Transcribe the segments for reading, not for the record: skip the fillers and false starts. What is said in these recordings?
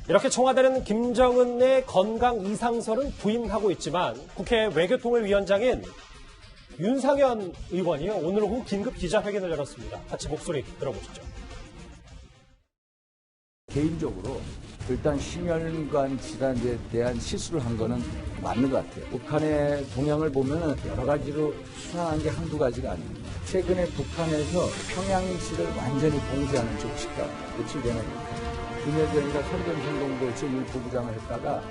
이렇게 청와대는 김정은의 건강 이상설은 부인하고 있지만 국회 외교통일위원장인 윤상현 의원이요, 오늘 오후 긴급 기자회견을 열었습니다. 같이 목소리 들어보시죠. 개인적으로 일단 심혈관 질환에 대한 실수를 한 거는 맞는 것 같아요. 북한의 동향을 보면 여러 가지로 수상한 게 한두 가지가 아닙니다. 최근에 북한에서 평양시를 완전히 봉쇄하는 조치가 며칠 전에 김여정이가 선전선동부 제1부부장을 했다가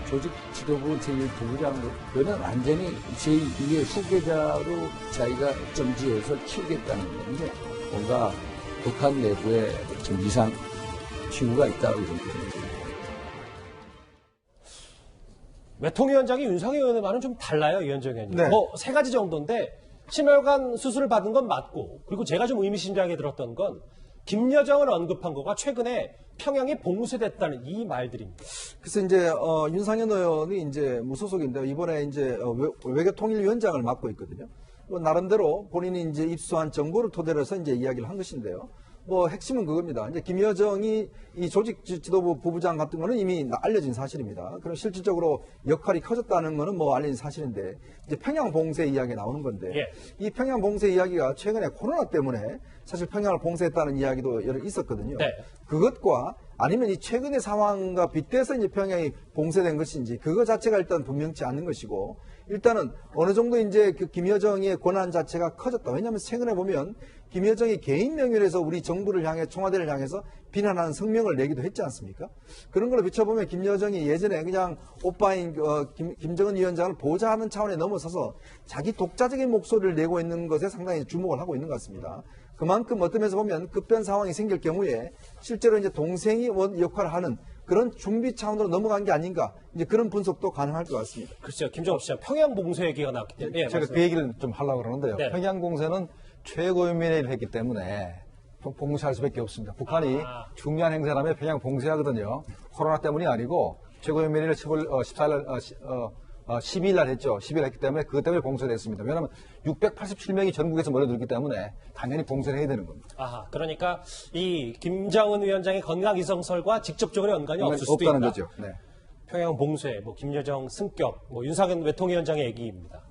조직 지도부 제1부부장으로 그는 완전히 제2의 후계자로 자기가 점지해서 키우겠다는 건데 뭔가 북한 내부에 좀 이상 징후가 있다고 이런 겁니다. 외통위원장이 윤상현 의원과는 좀 달라요, 위원장 의원님. 네. 세 가지 정도인데 심혈관 수술을 받은 건 맞고, 그리고 제가 좀 의미심장하게 들었던 건 김여정을 언급한 거가 최근에 평양이 봉쇄됐다는 이 말들입니다. 그래서 이제 윤상현 의원이 이제 무소속인데 이번에 이제 외교통일위원장을 맡고 있거든요. 나름대로 본인이 이제 입수한 정보를 토대로 해서 이제 이야기를 한 것인데요. 핵심은 그겁니다. 이제 김여정이 이 조직 지도부 부부장 같은 거는 이미 알려진 사실입니다. 그럼 실질적으로 역할이 커졌다는 거는 알려진 사실인데, 이제 평양 봉쇄 이야기가 나오는 건데, 예. 이 평양 봉쇄 이야기가 최근에 코로나 때문에 사실 평양을 봉쇄했다는 이야기도 여러 있었거든요. 네. 그것과 아니면 이 최근의 상황과 빗대서 이제 평양이 봉쇄된 것인지 그거 자체가 일단 분명치 않는 것이고, 일단은 어느 정도 이제 그 김여정의 권한 자체가 커졌다. 왜냐하면 최근에 보면 김여정이 개인 명의로서 우리 정부를 향해 청와대를 향해서 비난하는 성명을 내기도 했지 않습니까? 그런 걸로 비춰보면 김여정이 예전에 그냥 오빠인 김정은 위원장을 보좌하는 차원에 넘어서서 자기 독자적인 목소리를 내고 있는 것에 상당히 주목을 하고 있는 것 같습니다. 그만큼 어떤 면에서 보면 급변 상황이 생길 경우에 실제로 이제 동생이 역할을 하는 그런 준비 차원으로 넘어간 게 아닌가, 이제 그런 분석도 가능할 것 같습니다. 글쎄요, 김정은 시장 평양 봉쇄 얘기가 나왔기 때문에. 제가 그 얘기를 좀 하려고 그러는데요. 네. 평양 봉쇄는 최고위원회를 했기 때문에 봉쇄할 수밖에 없습니다. 북한이 중요한 행사라면 평양 봉쇄하거든요. 코로나 때문이 아니고 최고위원회를 12일 날 했죠. 10일 했기 때문에 그것 때문에 봉쇄됐습니다. 왜냐하면 687명이 전국에서 몰려들기 때문에 당연히 봉쇄를 해야 되는 겁니다. 아하, 그러니까 이 김정은 위원장의 건강 이상설과 직접적으로 연관이 없을 수도 없다는 있다. 거죠. 네. 평양 봉쇄, 김여정 승격, 윤상현 외통위원장의 얘기입니다.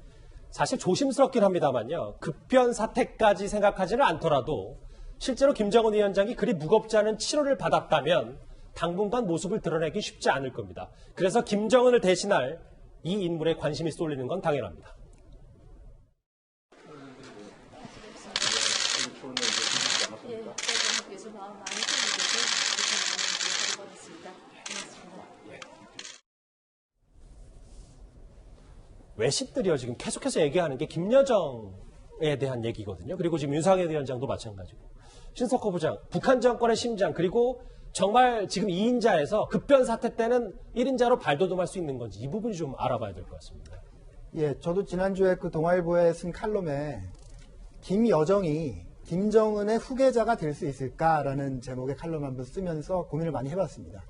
사실 조심스럽긴 합니다만요. 급변 사태까지 생각하지는 않더라도 실제로 김정은 위원장이 그리 무겁지 않은 치료를 받았다면 당분간 모습을 드러내기 쉽지 않을 겁니다. 그래서 김정은을 대신할 이 인물에 관심이 쏠리는 건 당연합니다. 외신들이요, 지금 계속해서 얘기하는 게 김여정에 대한 얘기거든요. 그리고 지금 윤상현 위원장도 마찬가지고. 신석호 부장, 북한 정권의 심장, 그리고 정말 지금 2인자에서 급변 사태 때는 1인자로 발돋움할 수 있는 건지 이 부분이 좀 알아봐야 될 것 같습니다. 예, 저도 지난주에 그 동아일보에 쓴 칼럼에 김여정이 김정은의 후계자가 될 수 있을까라는 제목의 칼럼 한번 쓰면서 고민을 많이 해봤습니다.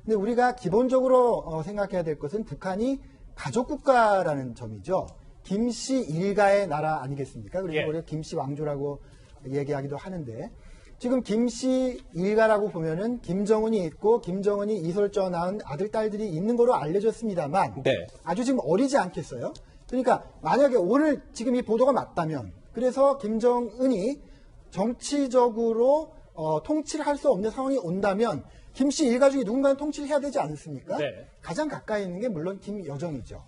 근데 우리가 기본적으로 생각해야 될 것은 북한이 가족국가라는 점이죠. 김씨 일가의 나라 아니겠습니까? 그리고 예. 우리가 김씨 왕조라고 얘기하기도 하는데, 지금 김씨 일가라고 보면은 김정은이 있고 김정은이 이솔저 낳은 아들, 딸들이 있는 거로 알려졌습니다만, 네. 아주 지금 어리지 않겠어요? 그러니까 만약에 오늘 지금 이 보도가 맞다면, 그래서 김정은이 정치적으로 통치를 할 수 없는 상황이 온다면 김씨 일가 중에 누군가는 통치를 해야 되지 않습니까? 네. 가장 가까이 있는 게 물론 김여정이죠.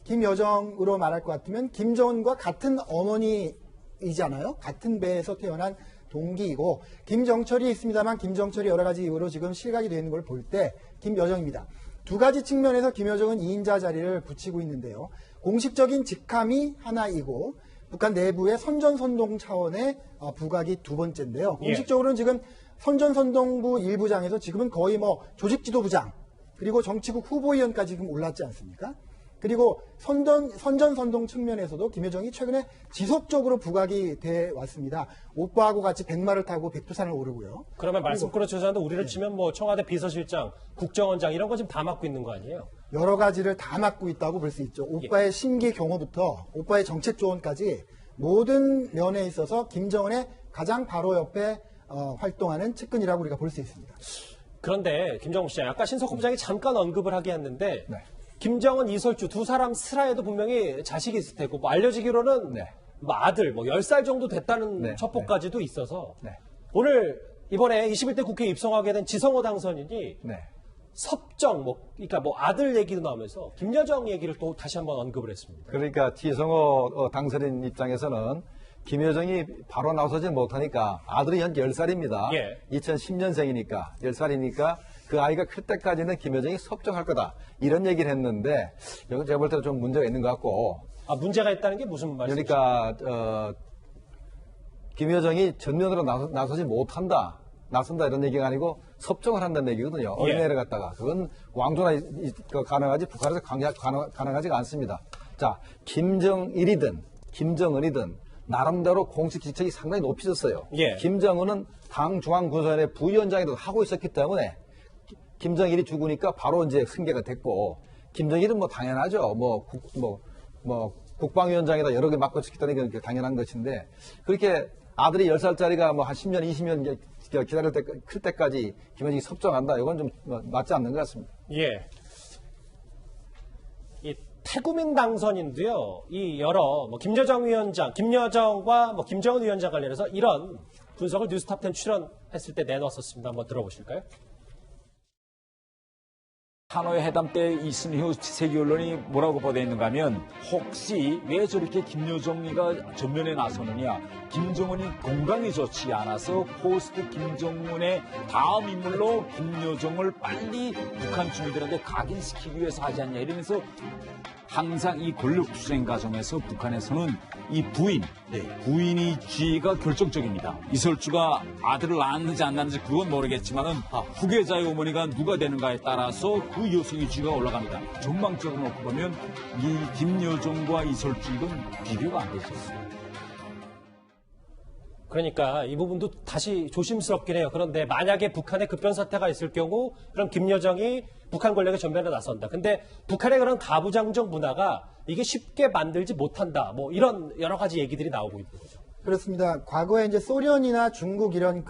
김여정으로 말할 것 같으면 김정은과 같은 어머니이잖아요. 같은 배에서 태어난 동기이고, 김정철이 있습니다만 김정철이 여러 가지 이유로 지금 실각이 되는 걸 볼 때 김여정입니다. 두 가지 측면에서 김여정은 2인자 자리를 붙이고 있는데요. 공식적인 직함이 하나이고 북한 내부의 선전선동 차원의 부각이 두 번째인데요. 공식적으로는 지금 선전선동부 1부장에서 지금은 거의 조직지도부장, 그리고 정치국 후보위원까지 지금 올랐지 않습니까? 그리고 선전선동 측면에서도 김여정이 최근에 지속적으로 부각이 돼 왔습니다. 오빠하고 같이 백마를 타고 백두산을 오르고요. 그러면 말씀 끌어주셨는데 우리를 치면 청와대 비서실장, 국정원장 이런 거 지금 다 맡고 있는 거 아니에요? 여러 가지를 다 맡고 있다고 볼 수 있죠. 오빠의 심기 경호부터 오빠의 정책 조언까지 모든 면에 있어서 김정은의 가장 바로 옆에 활동하는 측근이라고 우리가 볼 수 있습니다. 그런데 김정은 시장, 아까 신석호 부장이 잠깐 언급을 하게 했는데 네. 김정은, 이설주 두 사람 슬하에도 분명히 자식이 있을 테고 뭐 알려지기로는 네. 뭐 아들 10살 정도 됐다는 네. 첩보까지도 있어서 네. 오늘 이번에 21대 국회에 입성하게 된 지성호 당선인이 네. 섭정, 그러니까 아들 얘기도 나오면서 김여정 얘기를 또 다시 한번 언급을 했습니다. 그러니까 지성호 당선인 입장에서는 김여정이 바로 나서지 못하니까 아들이 현재 10살입니다. 예. 2010년생이니까 10살이니까 그 아이가 클 때까지는 김여정이 섭정할 거다. 이런 얘기를 했는데 이건 제가 볼 때는 좀 문제가 있는 것 같고 아, 문제가 있다는 게 무슨 말씀이시죠? 그러니까 김여정이 전면으로 나서지 못한다. 나선다 이런 얘기가 아니고 섭정을 한다는 얘기거든요. 예. 어린애를 갖다가. 그건 왕조나 가능하지 북한에서 가능하지가 않습니다. 자, 김정일이든 김정은이든 나름대로 공식 직책이 상당히 높아졌어요. 예. 김정은은 당 중앙군사위원회 부위원장에도 하고 있었기 때문에 김정일이 죽으니까 바로 이제 승계가 됐고 김정일은 뭐 당연하죠. 국방위원장에다 여러 개 맡고 있었다는 게 당연한 것인데 그렇게 아들이 10살짜리가 뭐 한 10년, 20년 기다릴 때, 클 때까지 김여정이 섭정한다. 이건 좀 맞지 않는 것 같습니다. 예. 이 태구민 당선인도요, 이 여러, 김여정 위원장, 김여정과 김정은 위원장 관련해서 이런 분석을 뉴스탑10 출연했을 때 내놓았었습니다. 한번 들어보실까요? 하노이 회담 때 있은 이후 세계 언론이 뭐라고 보도했는가 하면 혹시 왜 저렇게 김여정이가 전면에 나서느냐, 김정은이 건강이 좋지 않아서 포스트 김정은의 다음 인물로 김여정을 빨리 북한 주민들한테 각인시키기 위해서 하지 않냐 이러면서 항상 이 권력 투쟁 과정에서 북한에서는 이 부인의 지위가 결정적입니다. 이설주가 아들을 낳았는지 안 낳았는지 그건 모르겠지만은 후계자의 어머니가 누가 되는가에 따라서 그 여성의 지위가 올라갑니다. 전망적으로 놓고 보면 이 김여정과 이설주 이건 비교가 안 되죠. 그러니까 이 부분도 다시 조심스럽긴 해요. 그런데 만약에 북한에 급변 사태가 있을 경우 그럼 김여정이 북한 권력의 전면에 나선다. 근데 북한의 그런 가부장적 문화가 이게 쉽게 만들지 못한다. 이런 여러 가지 얘기들이 나오고 있는 거죠. 그렇습니다. 과거에 이제 소련이나 중국 이런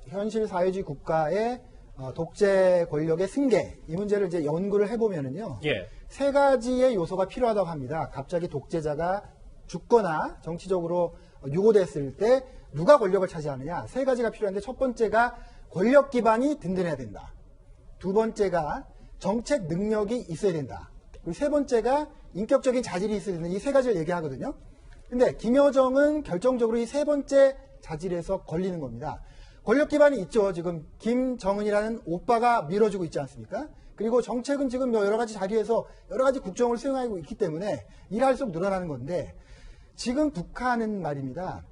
현실 사회주의 국가의 독재 권력의 승계 이 문제를 이제 연구를 해보면은요. 예. 세 가지의 요소가 필요하다고 합니다. 갑자기 독재자가 죽거나 정치적으로 유고됐을 때 누가 권력을 차지하느냐. 세 가지가 필요한데 첫 번째가 권력 기반이 든든해야 된다. 두 번째가 정책 능력이 있어야 된다. 그리고 세 번째가 인격적인 자질이 있어야 된다. 이 세 가지를 얘기하거든요. 근데 김여정은 결정적으로 이 세 번째 자질에서 걸리는 겁니다. 권력 기반이 있죠. 지금 김정은이라는 오빠가 밀어주고 있지 않습니까? 그리고 정책은 지금 여러 가지 자리에서 여러 가지 국정을 수행하고 있기 때문에 일할수록 늘어나는 건데 지금 북한은 말입니다.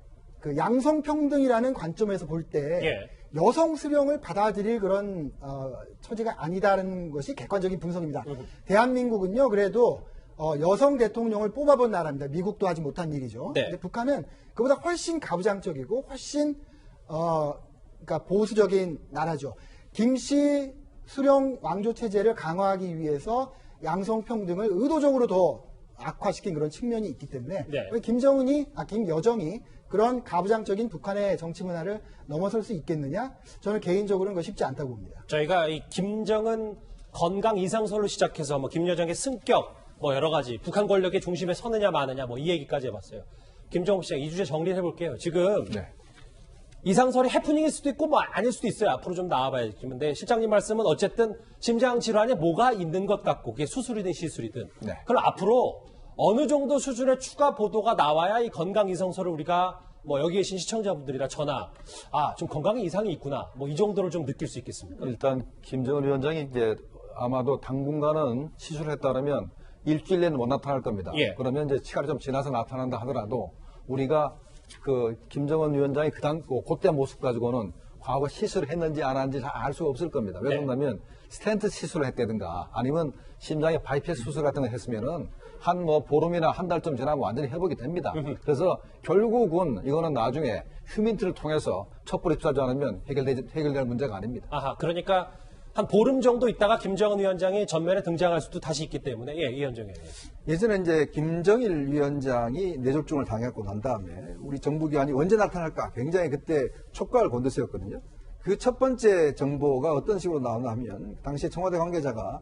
양성평등이라는 관점에서 볼 때 예. 여성 수령을 받아들일 그런 처지가 아니다는 것이 객관적인 분석입니다. 대한민국은요, 그래도 여성 대통령을 뽑아본 나라입니다. 미국도 하지 못한 일이죠. 네. 근데 북한은 그보다 훨씬 가부장적이고 훨씬 그러니까 보수적인 나라죠. 김씨 수령 왕조 체제를 강화하기 위해서 양성평등을 의도적으로 더 악화시킨 그런 측면이 있기 때문에 네. 왜 김여정이 그런 가부장적인 북한의 정치 문화를 넘어설 수 있겠느냐? 저는 개인적으로는 그거 쉽지 않다고 봅니다. 저희가 이 김정은 건강 이상설로 시작해서 김여정의 승격, 여러 가지 북한 권력의 중심에 서느냐 마느냐 이 얘기까지 해봤어요. 김정은 시장 이 주제 정리를 해볼게요. 지금 네. 이상설이 해프닝일 수도 있고 아닐 수도 있어요. 앞으로 좀 나와봐야지. 근데 실장님 말씀은 어쨌든 심장 질환에 뭐가 있는 것 같고 그게 수술이든 시술이든 네. 그럼 앞으로 어느 정도 수준의 추가 보도가 나와야 이 건강 이상설을 우리가 여기 계신 시청자분들이나 저나 좀 건강에 이상이 있구나 이 정도를 좀 느낄 수 있겠습니까? 일단 김정은 위원장이 이제 아마도 당분간은 시술을 했다면 일주일 내는 못 나타날 겁니다. 예. 그러면 이제 시간이 좀 지나서 나타난다 하더라도 우리가 김정은 위원장이 그때 모습 가지고는 과거 시술을 했는지 안 했는지 잘 알 수가 없을 겁니다. 왜 그런다면 스텐트 시술을 했다든가 아니면 심장에 바이패스 수술 같은 거 했으면은 한 보름이나 한 달쯤 지나면 완전히 회복이 됩니다. 그래서 결국은 이거는 나중에 휴민트를 통해서 촛불에 투자하지 않으면 해결될 문제가 아닙니다. 아하, 그러니까 한 보름 정도 있다가 김정은 위원장이 전면에 등장할 수도 다시 있기 때문에 이현정 의원님. 예전에 이제 김정일 위원장이 뇌졸중을 당했고 난 다음에 우리 정부기관이 언제 나타날까 굉장히 그때 촉각을 곤두세웠거든요. 그 첫 번째 정보가 어떤 식으로 나오나 하면 당시에 청와대 관계자가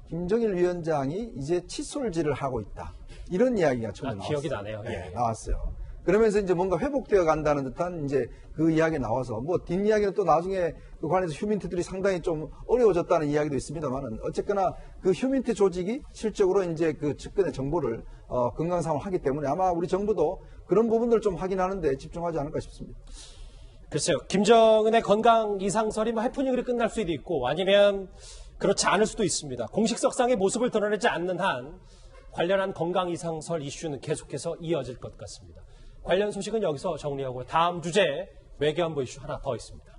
김정일 위원장이 이제 칫솔질을 하고 있다. 이런 이야기가 처음에 나왔어요. 기억이 나네요. 네, 예. 나왔어요. 그러면서 이제 뭔가 회복되어 간다는 듯한 이제 그 이야기 나와서 뭐 뒷이야기는 또 나중에 그 관해서 휴민트들이 상당히 좀 어려워졌다는 이야기도 있습니다만은 어쨌거나 그 휴민트 조직이 실적으로 이제 그 측근의 정보를 건강상을 하기 때문에 아마 우리 정부도 그런 부분들을 좀 확인하는데 집중하지 않을까 싶습니다. 글쎄요. 김정은의 건강 이상설이 뭐 해프닝으로 끝날 수도 있고 아니면 그렇지 않을 수도 있습니다. 공식석상의 모습을 드러내지 않는 한 관련한 건강 이상설 이슈는 계속해서 이어질 것 같습니다. 관련 소식은 여기서 정리하고 다음 주제 외교안보 이슈 하나 더 있습니다.